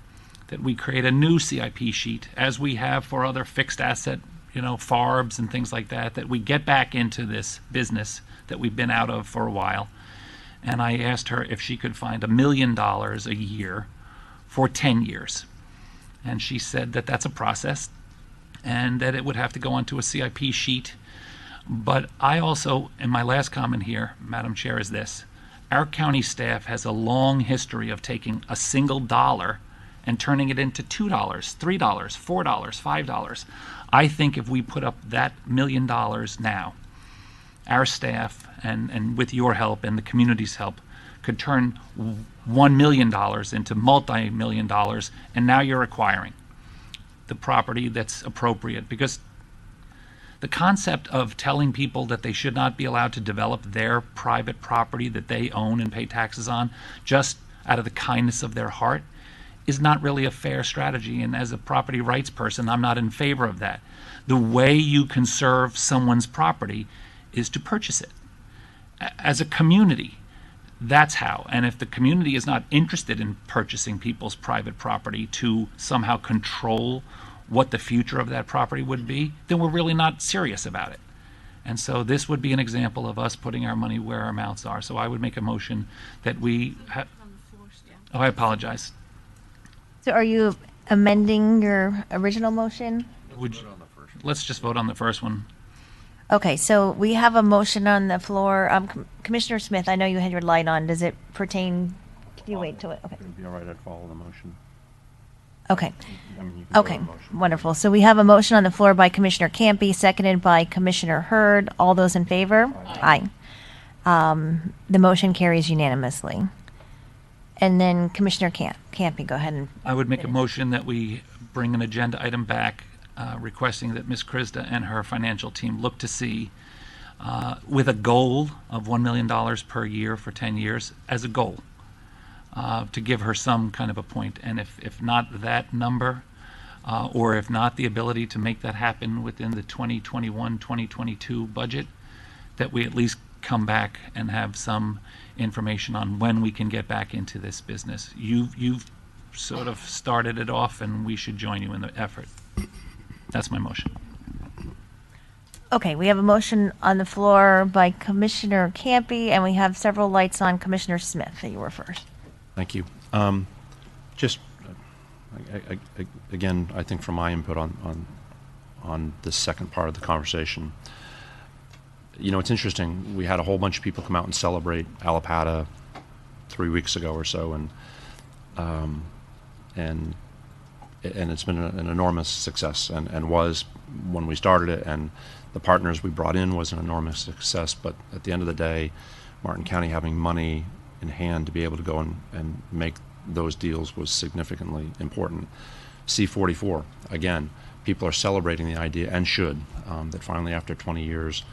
that we create a new CIP sheet, as we have for other fixed asset, FARBs and things like that, that we get back into this business that we've been out of for a while. And I asked her if she could find $1 million a year for 10 years. And she said that that's a process and that it would have to go onto a CIP sheet. But I also, in my last comment here, Madam Chair, is this. Our county staff has a long history of taking a single dollar and turning it into $2, $3, $4, $5. I think if we put up that $1 million now, our staff, and with your help and the community's help, could turn $1 million into multi-million dollars, and now you're acquiring the property that's appropriate. Because the concept of telling people that they should not be allowed to develop their private property that they own and pay taxes on just out of the kindness of their heart is not really a fair strategy. And as a property rights person, I'm not in favor of that. The way you conserve someone's property is to purchase it. As a community, that's how. And if the community is not interested in purchasing people's private property to somehow control what the future of that property would be, then we're really not serious about it. And so this would be an example of us putting our money where our mouths are. So I would make a motion that we Oh, I apologize. So are you amending your original motion? Let's just vote on the first one. Okay, so we have a motion on the floor. Commissioner Smith, I know you had your light on. Does it pertain? Can you wait till it? Okay. It'd be all right, I'd follow the motion. Okay. I mean, you can Okay. vote on the motion. Wonderful. So we have a motion on the floor by Commissioner Campy, seconded by Commissioner Hurd. All those in favor? Aye. The motion carries unanimously. And then Commissioner Campy, go ahead and. I would make a motion that we bring an agenda item back requesting that Ms. Krista and her financial team look to see with a goal of $1 million per year for 10 years as a goal to give her some kind of a point. And if not that number, or if not the ability to make that happen within the 2021-2022 budget, that we at least come back and have some information on when we can get back into this business. You've sort of started it off, and we should join you in the effort. That's my motion. Okay, we have a motion on the floor by Commissioner Campy, and we have several lights on. Commissioner Smith, you were first. Thank you. Just, again, I think from my input on this second part of the conversation, it's interesting. We had a whole bunch of people come out and celebrate Allapattah 3 weeks ago or so, and it's been an enormous success, and was when we started it, and the partners we brought in was an enormous success. But at the end of the day, Martin County having money in hand to be able to go and make those deals was significantly important. C-44, again, people are celebrating the idea, and should, that finally after 20 years,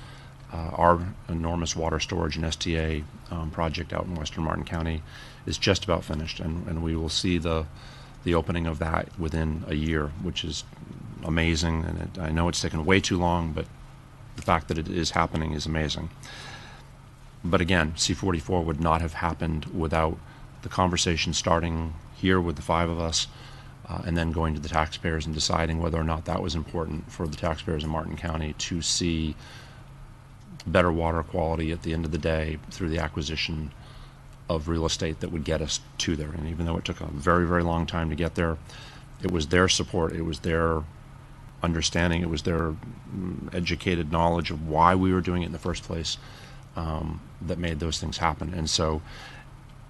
our enormous water storage and STA project out in western Martin County is just about finished, and we will see the opening of that within a year, which is amazing. And I know it's taken way too long, but the fact that it is happening is amazing. But again, C-44 would not have happened without the conversation starting here with the five of us and then going to the taxpayers and deciding whether or not that was important for the taxpayers in Martin County to see better water quality at the end of the day through the acquisition of real estate that would get us to there. And even though it took a very, very long time to get there, it was their support, it was their understanding, it was their educated knowledge of why we were doing it in the first place that made those things happen. And so,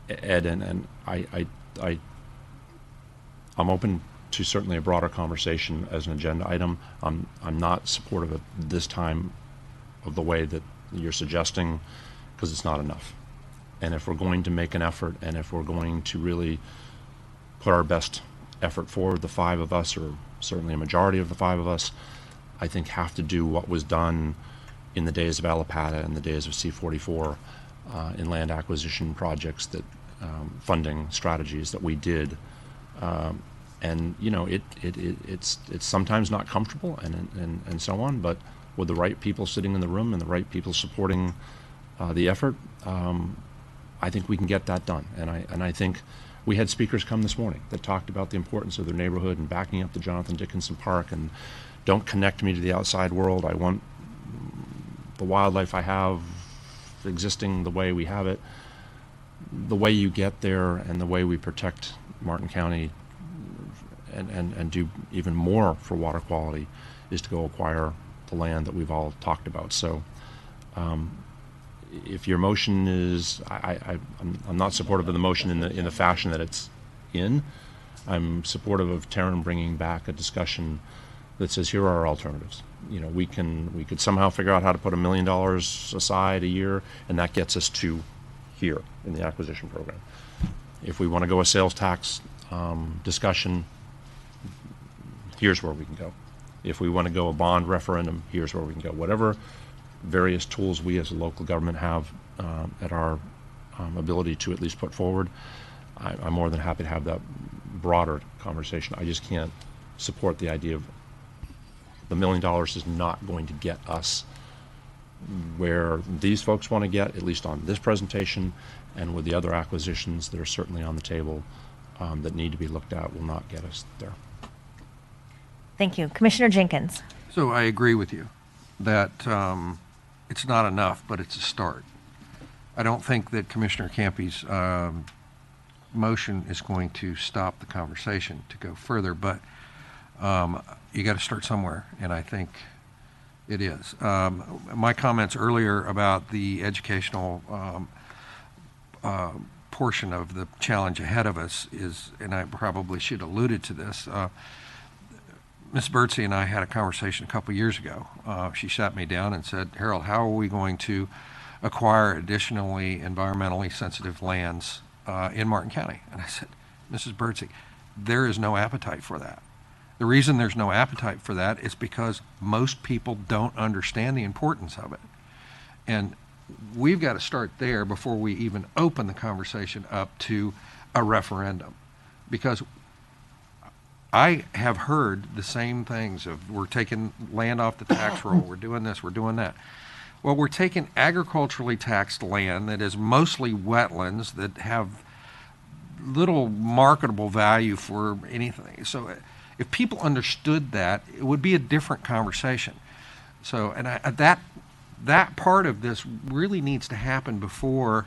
Ed, and I'm open to certainly a broader conversation as an agenda item. I'm not supportive at this time of the way that you're suggesting, because it's not enough. And if we're going to make an effort, and if we're going to really put our best effort forward, the five of us, or certainly a majority of the five of us, I think have to do what was done in the days of Allapattah and the days of C-44 in land acquisition projects, that funding strategies that we did. And you know, it's sometimes not comfortable and so on, but with the right people sitting in the room and the right people supporting the effort, I think we can get that done. And I think we had speakers come this morning that talked about the importance of their neighborhood and backing up the Jonathan Dickinson Park, and don't connect me to the outside world. I want the wildlife I have existing the way we have it. The way you get there and the way we protect Martin County and do even more for water quality is to go acquire the land that we've all talked about. So if your motion is, I'm not supportive of the motion in the fashion that it's in. I'm supportive of Taryn bringing back a discussion that says, here are our alternatives. You know, we could somehow figure out how to put $1 million aside a year, and that gets us to here in the acquisition program. If we want to go a sales tax discussion, here's where we can go. If we want to go a bond referendum, here's where we can go. Whatever various tools we as a local government have at our ability to at least put forward, I'm more than happy to have that broader conversation. I just can't support the idea of the $1 million is not going to get us where these folks want to get, at least on this presentation, and with the other acquisitions that are certainly on the table that need to be looked at, will not get us there. Thank you. Commissioner Jenkins. So I agree with you that it's not enough, but it's a start. I don't think that Commissioner Campy's motion is going to stop the conversation to go further, but you got to start somewhere, and I think it is. My comments earlier about the educational portion of the challenge ahead of us is, and I probably should have alluded to this, Ms. Birdsey and I had a conversation a couple years ago. She sat me down and said, Harold, how are we going to acquire additionally environmentally sensitive lands in Martin County? And I said, Mrs. Birdsey, there is no appetite for that. The reason there's no appetite for that is because most people don't understand the importance of it. And we've got to start there before we even open the conversation up to a referendum. Because I have heard the same things of, we're taking land off the tax roll, we're doing this, we're doing that. Well, we're taking agriculturally taxed land that is mostly wetlands that have little marketable value for anything. So if people understood that, it would be a different conversation. So, and that part of this really needs to happen before,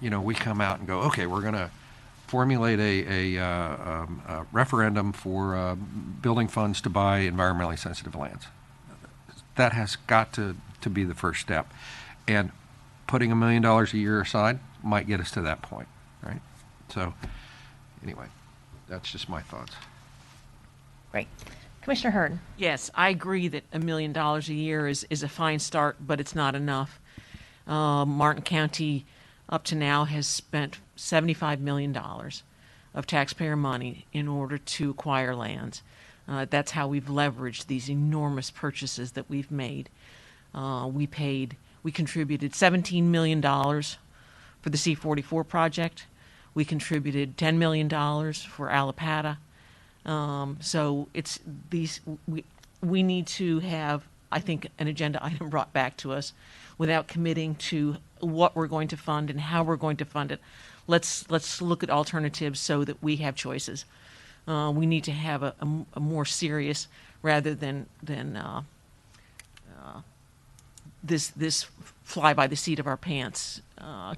we come out and go, okay, we're going to formulate a referendum for building funds to buy environmentally sensitive lands. That has got to be the first step. And putting $1 million a year aside might get us to that point, right? So, anyway, that's just my thoughts. Great. Commissioner Hurd. Yes, I agree that $1 million a year is a fine start, but it's not enough. Martin County up to now has spent $75 million of taxpayer money in order to acquire lands. That's how we've leveraged these enormous purchases that we've made. We contributed $17 million for the C-44 project. We contributed $10 million for Allapattah. So it's these, we need to have, I think, an agenda item brought back to us without committing to what we're going to fund and how we're going to fund it. Let's look at alternatives so that we have choices. We need to have a more serious, rather than this fly by the seat of our pants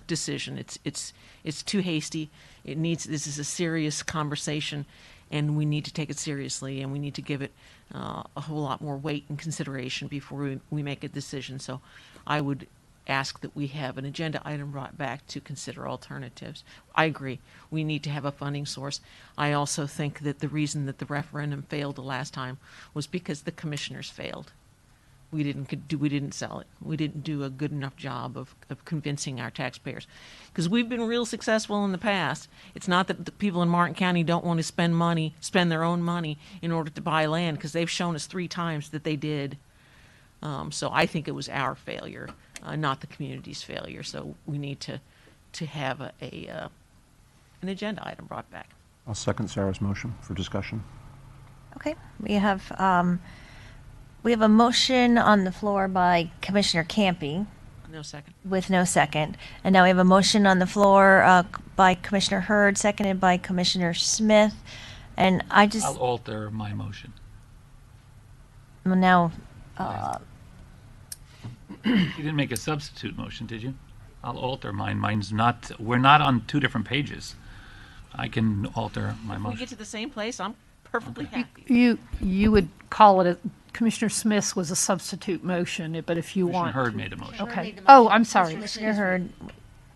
decision. It's too hasty. This is a serious conversation, and we need to take it seriously, and we need to give it a whole lot more weight and consideration before we make a decision. So I would ask that we have an agenda item brought back to consider alternatives. I agree. We need to have a funding source. I also think that the reason that the referendum failed the last time was because the commissioners failed. We didn't sell it. We didn't do a good enough job of convincing our taxpayers. Because we've been real successful in the past. It's not that the people in Martin County don't want to spend their own money in order to buy land, because they've shown us 3 times that they did. So I think it was our failure, not the community's failure. So we need to have an agenda item brought back. I'll second Sarah's motion for discussion. Okay, we have a motion on the floor by Commissioner Campy No second. with no second. And now we have a motion on the floor by Commissioner Hurd, seconded by Commissioner Smith. And I just, I'll alter my motion. well, now, You didn't make a substitute motion, did you? I'll alter mine. We're not on 2 different pages. I can alter my If we motion. get to the same place, I'm perfectly happy. You would call it Commissioner Smith's was a substitute motion, but if you Commissioner want. Hurd made a motion. Okay. Oh, I'm sorry. Commissioner Hurd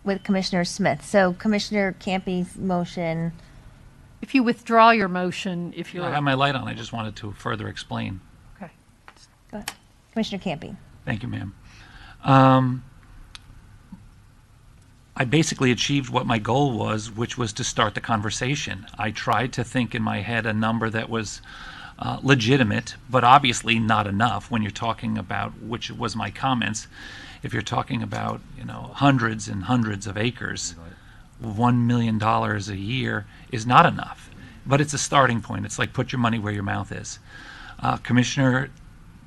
with Commissioner Smith. So Commissioner Campy's motion, If you withdraw your motion, if I you're, have my light on. I just wanted to further explain. okay. go ahead. Commissioner Campy. Thank you, ma'am. I basically achieved what my goal was, which was to start the conversation. I tried to think in my head a number that was legitimate, but obviously not enough when you're talking about, which was my comments, if you're talking about, hundreds and hundreds of acres, $1 million a year is not enough. But it's a starting point. It's like put your money where your mouth is. Commissioner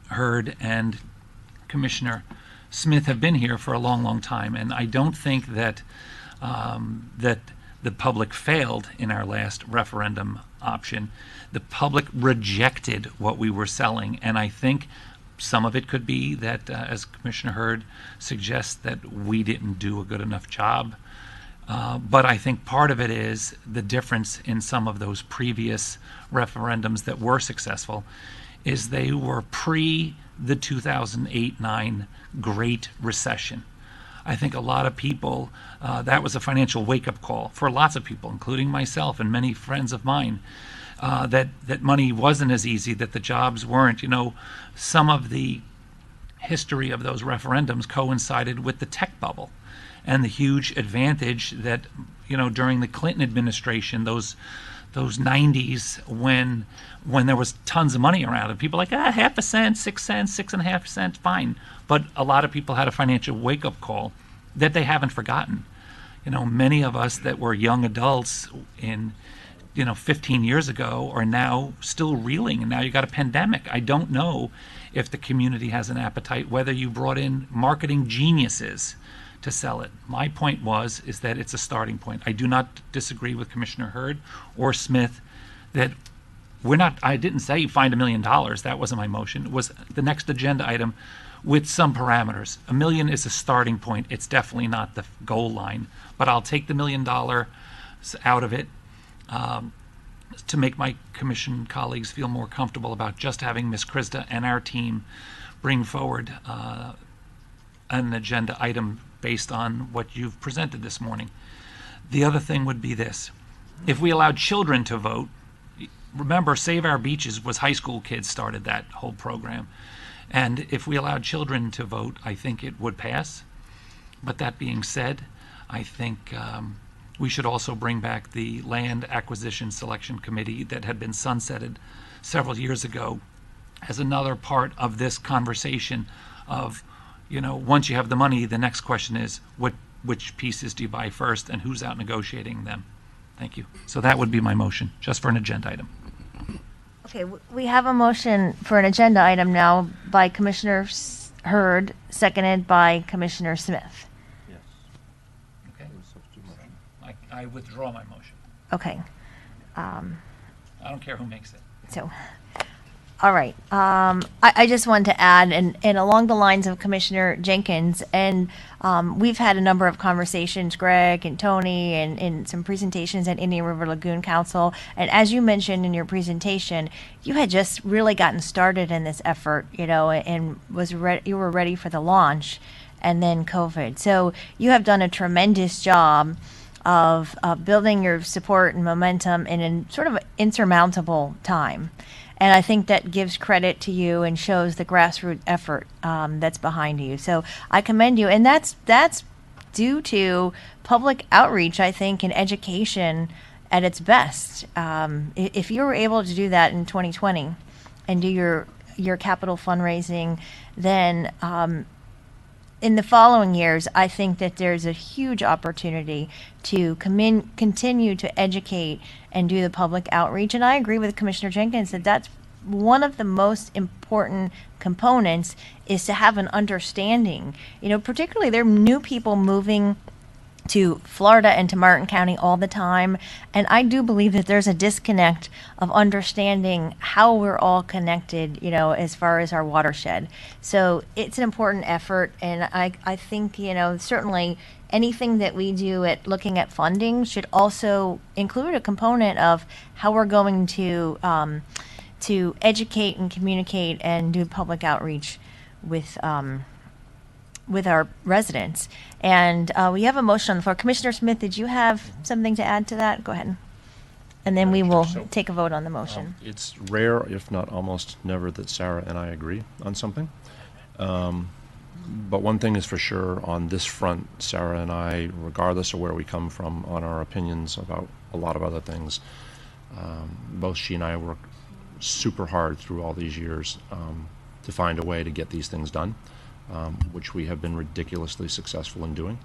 Hurd and Commissioner Smith have been here for a long, long time, and I don't think that that the public failed in our last referendum option. The public rejected what we were selling, and I think some of it could be that, as Commissioner Hurd suggests, that we didn't do a good enough job. But I think part of it is the difference in some of those previous referendums that were successful is they were pre the 2008-9 Great Recession. I think a lot of people, that was a financial wake-up call for lots of people, including myself and many friends of mine, that money wasn't as easy, that the jobs weren't. Some of the history of those referendums coincided with the tech bubble and the huge advantage that, during the Clinton administration, those 90s when there was tons of money around and people like, half a cent, 6 cents, 6.5 cents, fine. But a lot of people had a financial wake-up call that they haven't forgotten. Many of us that were young adults in 15 years ago are now still reeling, and now you got a pandemic. I don't know if the community has an appetite, whether you brought in marketing geniuses to sell it. My point is that it's a starting point. I do not disagree with Commissioner Hurd or Smith that I didn't say find $1 million. That wasn't my motion. It was the next agenda item with some parameters. $1 million is a starting point. It's definitely not the goal line, but I'll take the $1 million out of it to make my commission colleagues feel more comfortable about just having Ms. Krista and our team bring forward an agenda item based on what you've presented this morning. The other thing would be this. If we allowed children to vote, remember Save Our Beaches was high school kids started that whole program. And if we allowed children to vote, I think it would pass. But that being said, I think we should also bring back the Land Acquisition Selection Committee that had been sunsetted several years ago as another part of this conversation of, once you have the money, the next question is which pieces do you buy first and who's out negotiating them? Thank you. So that would be my motion, just for an agenda item. Okay, we have a motion for an agenda item now by Commissioner Hurd, seconded by Commissioner Smith. Okay. I withdraw my motion. Okay. I don't care who makes it. So, all right. I just wanted to add, and along the lines of Commissioner Jenkins, and we've had a number of conversations, Greg and Tony, and some presentations at Indian River Lagoon Council. And as you mentioned in your presentation, you had just really gotten started in this effort, and you were ready for the launch, and then COVID. So you have done a tremendous job of building your support and momentum in a sort of insurmountable time. And I think that gives credit to you and shows the grassroots effort that's behind you. So I commend you. And that's due to public outreach, I think, and education at its best. If you were able to do that in 2020 and do your capital fundraising, then in the following years, I think that there's a huge opportunity to continue to educate and do the public outreach. And I agree with Commissioner Jenkins that that's one of the most important components, is to have an understanding. Particularly there are new people moving to Florida and to Martin County all the time. And I do believe that there's a disconnect of understanding how we're all connected, as far as our watershed. So it's an important effort. And I think, certainly anything that we do at looking at funding should also include a component of how we're going to educate and communicate and do public outreach with our residents. And we have a motion on the floor. Commissioner Smith, did you have something to add to that? Go ahead. And then we will take a vote on the motion. It's rare, if not almost never, that Sarah and I agree on something. But one thing is for sure, on this front, Sarah and I, regardless of where we come from on our opinions about a lot of other things, both she and I worked super hard through all these years to find a way to get these things done. Which we have been ridiculously successful in doing.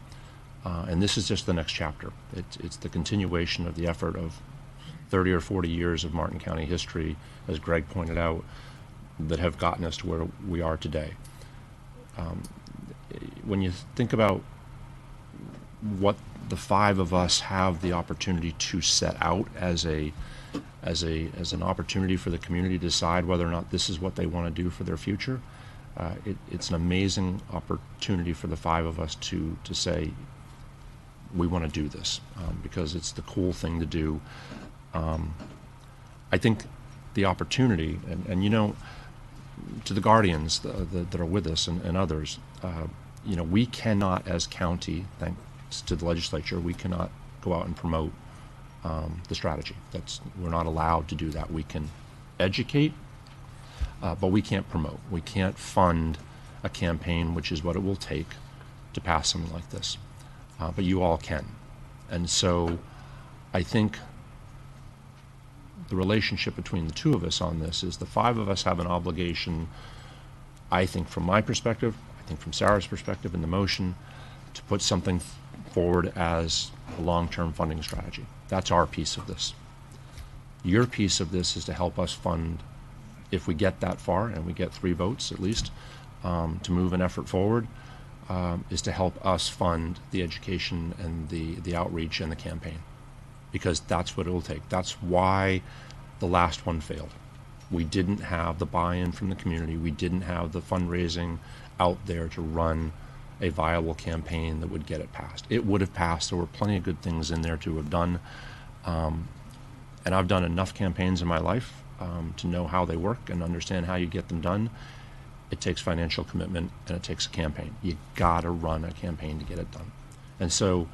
And this is just the next chapter. It's the continuation of the effort of 30 or 40 years of Martin County history, as Greg pointed out, that have gotten us to where we are today. When you think about what the five of us have the opportunity to set out as an opportunity for the community to decide whether or not this is what they want to do for their future, it's an amazing opportunity for the five of us to say we want to do this because it's the cool thing to do. I think the opportunity, and to the guardians that are with us and others, we cannot, as county, thanks to the legislature, we cannot go out and promote the strategy. We're not allowed to do that. We can educate, but we can't promote. We can't fund a campaign, which is what it will take to pass something like this. But you all can. And so I think the relationship between the two of us on this is the five of us have an obligation, I think from my perspective, I think from Sarah's perspective in the motion, to put something forward as a long-term funding strategy. That's our piece of this. Your piece of this is to help us fund, if we get that far, and we get 3 votes at least, to move an effort forward, is to help us fund the education and the outreach and the campaign. Because that's what it will take. That's why the last one failed. We didn't have the buy-in from the community. We didn't have the fundraising out there to run a viable campaign that would get it passed. It would have passed. There were plenty of good things in there to have done. And I've done enough campaigns in my life to know how they work and understand how you get them done. It takes financial commitment and it takes a campaign. You gotta run a campaign to get it done. And so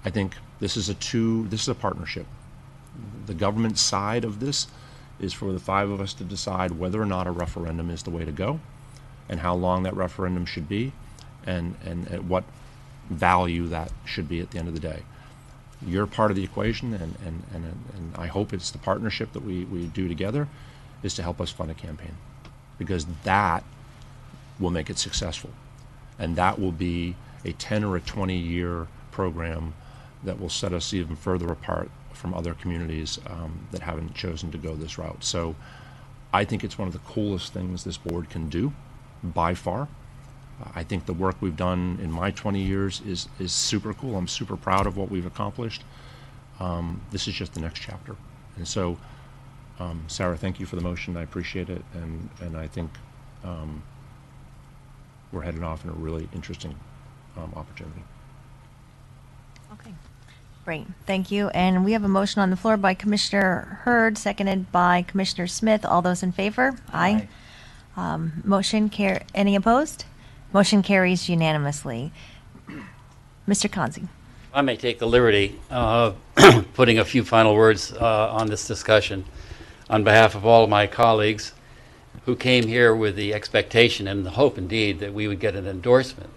I think this is a partnership. The government side of this is for the 5 of us to decide whether or not a referendum is the way to go and how long that referendum should be and at what value that should be at the end of the day. You're part of the equation, and I hope it's the partnership that we do together is to help us fund a campaign, because that will make it successful. And that will be a 10 or a 20-year program that will set us even further apart from other communities that haven't chosen to go this route. So I think it's one of the coolest things this board can do, by far. I think the work we've done in my 20 years is super cool. I'm super proud of what we've accomplished. This is just the next chapter. And so Sarah, thank you for the motion. I appreciate it, and I think we're headed off in a really interesting opportunity. Okay. Great. Thank you. And we have a motion on the floor by Commissioner Hurd, seconded by Commissioner Smith. All those in favor? Aye. Any opposed? Motion carries unanimously. Mr. Conzi. I may take the liberty of putting a few final words on this discussion on behalf of all of my colleagues who came here with the expectation and the hope indeed that we would get an endorsement.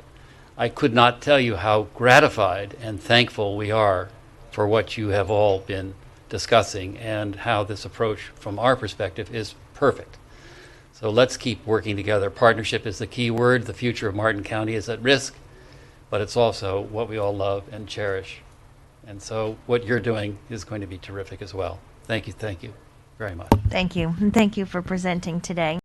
I could not tell you how gratified and thankful we are for what you have all been discussing and how this approach from our perspective is perfect. So let's keep working together. Partnership is the key word. The future of Martin County is at risk, but it's also what we all love and cherish. And so what you're doing is going to be terrific as well. Thank you very much. Thank you. And thank you for presenting today.